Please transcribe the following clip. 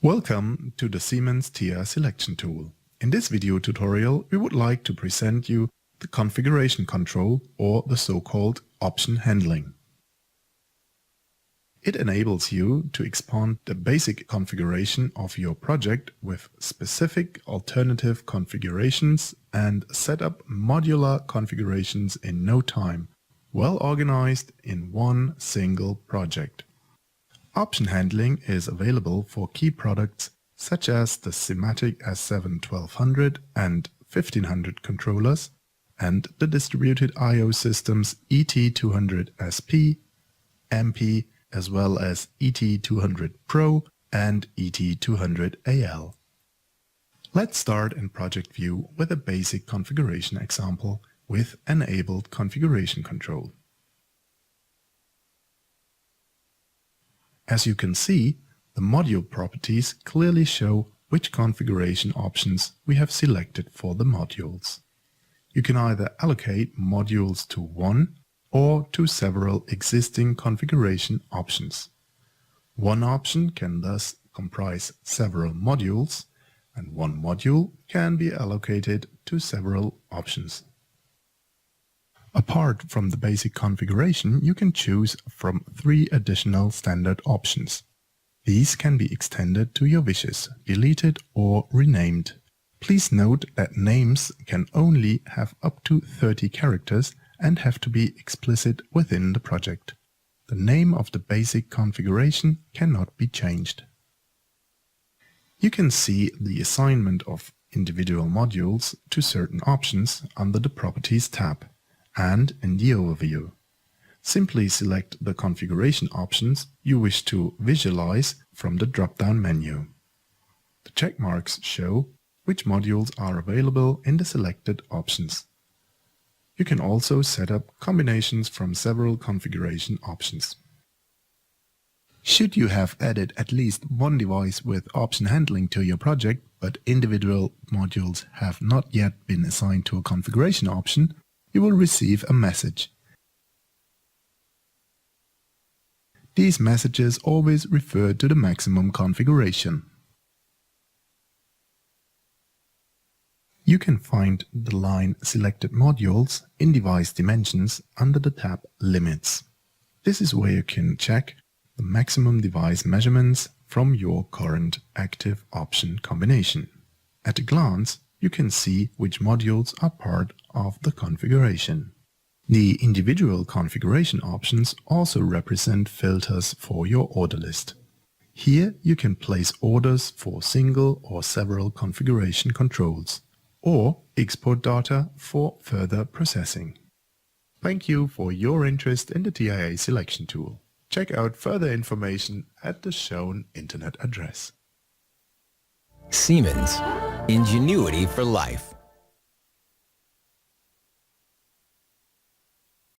Welcome to the Siemens TIA selection tool. In this video tutorial, we would like to present you the configuration control, or the so-called option handling. It enables you to expand the basic configuration of your project with specific alternative configurations and set up modular configurations in no time, well organized in one single project. Option handling is available for key products such as the Simatic S7 1200 and 1500 controllers and the distributed I/O systems ET200SP, MP, as well as ET200 Pro and ET200AL. Let's start in Project View with a basic configuration example with enabled configuration control. As you can see, the module properties clearly show which configuration options we have selected for the modules. You can either allocate modules to one or to several existing configuration options. One option can thus comprise several modules, and one module can be allocated to several options. Apart from the basic configuration, you can choose from 3 additional standard options. These can be extended to your wishes, deleted or renamed. Please note that names can only have up to 30 characters and have to be explicit within the project. The name of the basic configuration cannot be changed. You can see the assignment of individual modules to certain options under the Properties tab and in the overview. Simply select the configuration options you wish to visualize from the drop-down menu. The check marks show which modules are available in the selected options. You can also set up combinations from several configuration options. Should you have added at least one device with option handling to your project, but individual modules have not yet been assigned to a configuration option, you will receive a message. These messages always refer to the maximum configuration. You can find the line Selected Modules in Device Dimensions under the tab Limits. This is where you can check the maximum device measurements from your current active option combination. At a glance, you can see which modules are part of the configuration. The individual configuration options also represent filters for your order list. Here you can place orders for single or several configuration controls, or export data for further processing. Thank you for your interest in the TIA selection tool. Check out further information at the shown internet address. Siemens, ingenuity for life.